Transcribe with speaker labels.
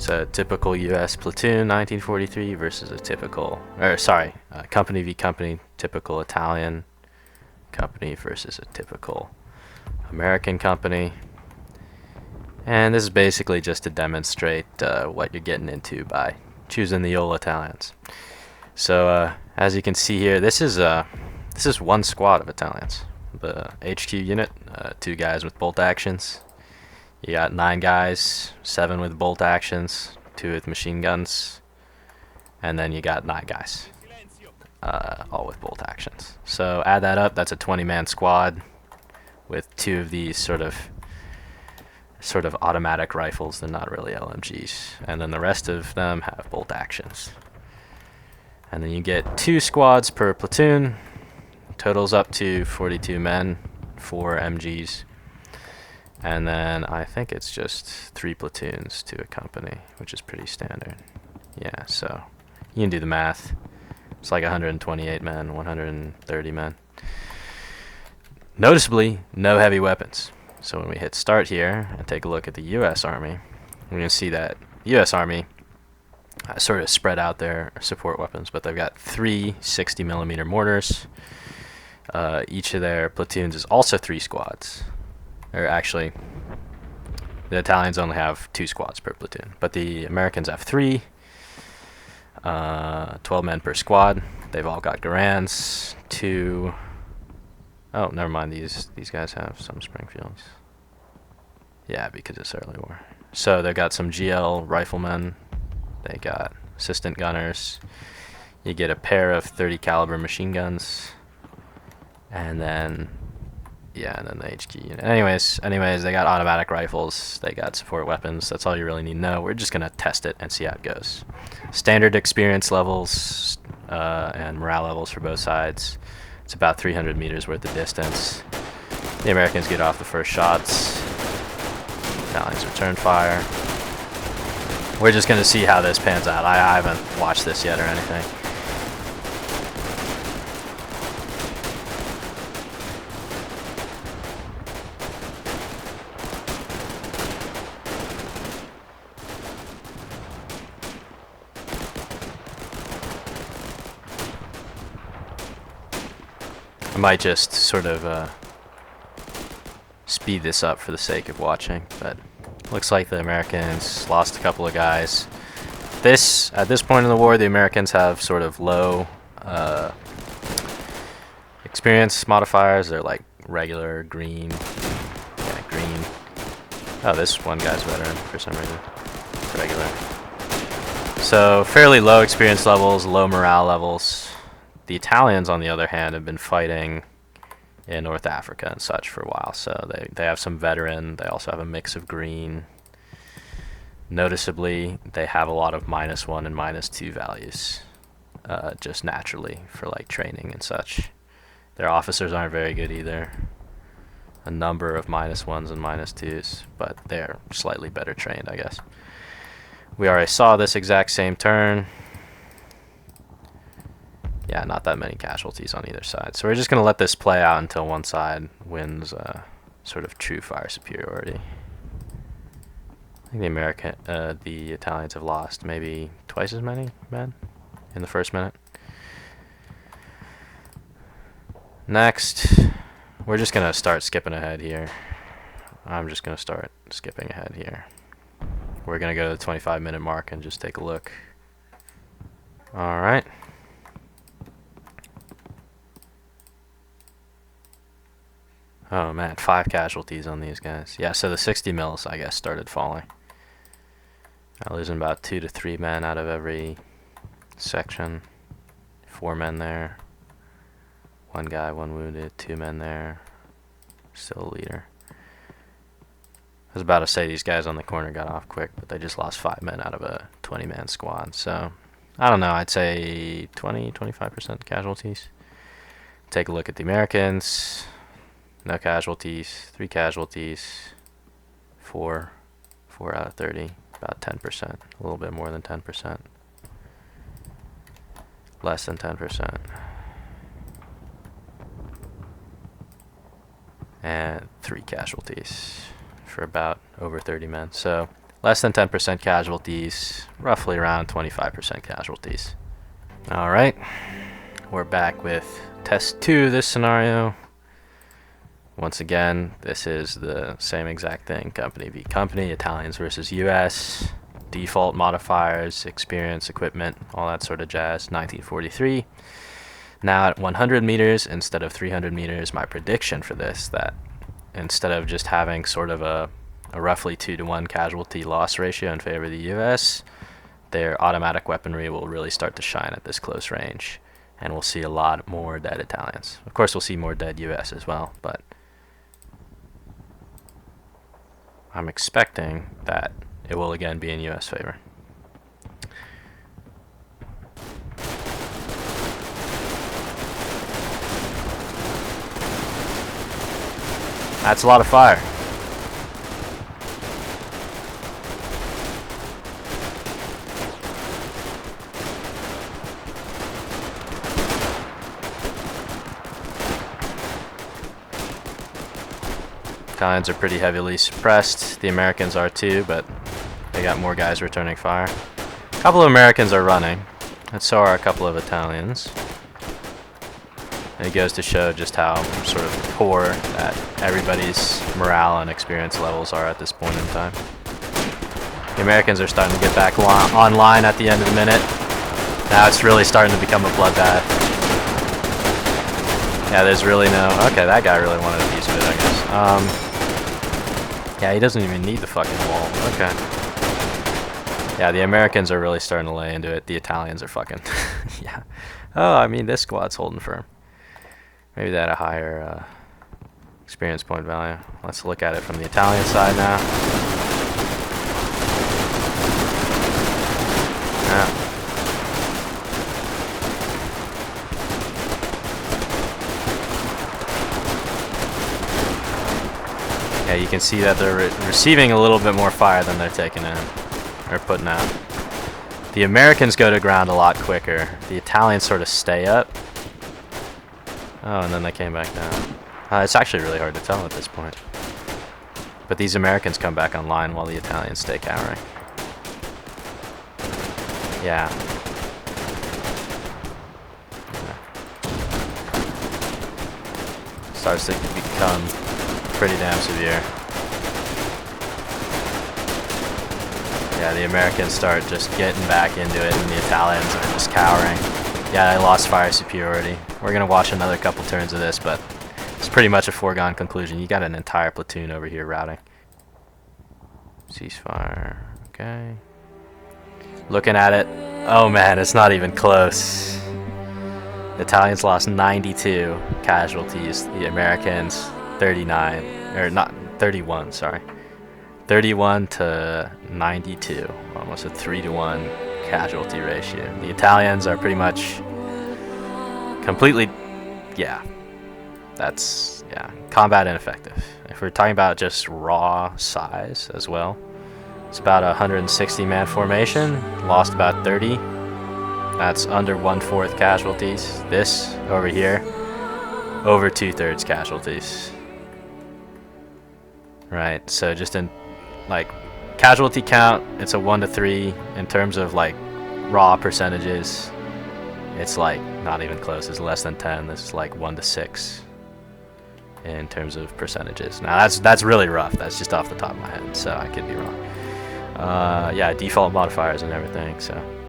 Speaker 1: It's a typical U.S. platoon, 1943, versus a typical, company v. company, typical Italian company versus a typical American company. And this is basically just to demonstrate what you're getting into by choosing the old Italians. So as you can see here, this is one squad of Italians. The HQ unit, 2 guys with bolt actions. You got 9 guys, 7 with bolt actions, 2 with machine guns, and then you got 9 guys, all with bolt actions. So add that up, that's a 20-man squad with 2 of these sort of automatic rifles. They're not really LMGs, and then the rest of them have bolt actions. And then you get 2 squads per platoon, totals up to 42 men, 4 MGs. And then I think it's just 3 platoons to a company, which is pretty standard. Yeah, so you can do the math. It's like 128 men, 130 men. Noticeably, no heavy weapons. So when we hit start here and take a look at the U.S. Army, we're going to see that U.S. Army sort of spread out their support weapons, but they've got 3 60mm mortars. Each of their platoons is also 3 squads. Or actually, the Italians only have 2 squads per platoon, but the Americans have 3, 12 men per squad. They've all got Garands, 2. Oh, never mind. These guys have some Springfields. Yeah, because it's early war. So they've got some GL riflemen. They got assistant gunners. You get a pair of 30 caliber machine guns, and then. Yeah, and then the HQ unit. Anyways, they got automatic rifles. They got support weapons. That's all you really need to know. We're just going to test it and see how it goes. Standard experience levels and morale levels for both sides. It's about 300 meters worth of distance. The Americans get off the first shots. Italians return fire. We're just going to see how this pans out. I haven't watched this yet or anything. I might just sort of speed this up for the sake of watching, but looks like the Americans lost a couple of guys. At this point in the war, the Americans have sort of low experience modifiers. They're like regular, green. Yeah, green. Oh, this one guy's veteran for some reason. Regular. So fairly low experience levels, low morale levels. The Italians, on the other hand, have been fighting in North Africa and such for a while, so they have some veteran. They also have a mix of green. Noticeably, they have a lot of -1 and -2 values, just naturally for like training and such. Their officers aren't very good either. A number of -1s and -2s, but they're slightly better trained, I guess. We already saw this exact same turn. Yeah, not that many casualties on either side. So we're just going to let this play out until one side wins sort of true fire superiority. I think the Italians have lost maybe twice as many men in the first minute. Next, we're just going to start skipping ahead here. I'm just going to start skipping ahead here. We're going to go to the 25-minute mark and just take a look. All right. Oh man, 5 casualties on these guys. Yeah, so the 60 mils, I guess, started falling. Losing about 2 to 3 men out of every section. 4 men there. 1 guy, 1 wounded, 2 men there. Still a leader. I was about to say these guys on the corner got off quick, but they just lost 5 men out of a 20-man squad. So, I don't know, I'd say 20-25% casualties. Take a look at the Americans. No casualties, 3 casualties, 4 out of 30, about 10%, a little bit more than 10%, less than 10%, and 3 casualties for about over 30 men. So less than 10% casualties, roughly around 25% casualties. Alright, we're back with test 2 of this scenario. Once again, this is the same exact thing, company v company, Italians versus US, default modifiers, experience, equipment, all that sort of jazz, 1943. Now at 100 meters instead of 300 meters, my prediction for this, that instead of just having sort of a roughly 2-to-1 casualty loss ratio in favor of the US, their automatic weaponry will really start to shine at this close range, and we'll see a lot more dead Italians. Of course, we'll see more dead US as well, but I'm expecting that it will again be in US favor. That's a lot of fire. Italians are pretty heavily suppressed. The Americans are too, but they got more guys returning fire. A couple of Americans are running, and so are a couple of Italians. And it goes to show just how sort of poor that everybody's morale and experience levels are at this point in time. The Americans are starting to get back online at the end of the minute. Now it's really starting to become a bloodbath. Yeah, there's really no... Okay, that guy really wanted a piece of it, I guess. Yeah, he doesn't even need the fucking wall. Okay. Yeah, the Americans are really starting to lay into it. The Italians are fucking... yeah. Oh, I mean, this squad's holding firm. Maybe they had a higher experience point value. Let's look at it from the Italian side now. Yeah. Yeah, you can see that they're receiving a little bit more fire than they're taking in, or putting out. The Americans go to ground a lot quicker. The Italians sort of stay up. Oh, and then they came back down. It's actually really hard to tell at this point. But these Americans come back online while the Italians stay cowering. Yeah. Starts to become pretty damn severe. Yeah, the Americans start just getting back into it, and the Italians are just cowering. Yeah, I lost fire superiority. We're going to watch another couple turns of this, but it's pretty much a foregone conclusion. You got an entire platoon over here routing. Ceasefire. Okay. Looking at it. Oh man, it's not even close. The Italians lost 92 casualties. The Americans 39, or not 31, sorry. 31 to 92, almost a 3-to-1 casualty ratio. The Italians are pretty much completely, yeah, that's, yeah, combat ineffective. If we're talking about just raw size as well, it's about a 160-man formation, lost about 30. That's under 1/4 casualties. This over here, over 2/3 casualties. Right, so just in like casualty count, it's a 1 to 3. In terms of like raw percentages, it's like not even close. It's less than 10. This is like 1 to 6 in terms of percentages. Now that's really rough. That's just off the top of my head, so I could be wrong. Yeah, default modifiers and everything, so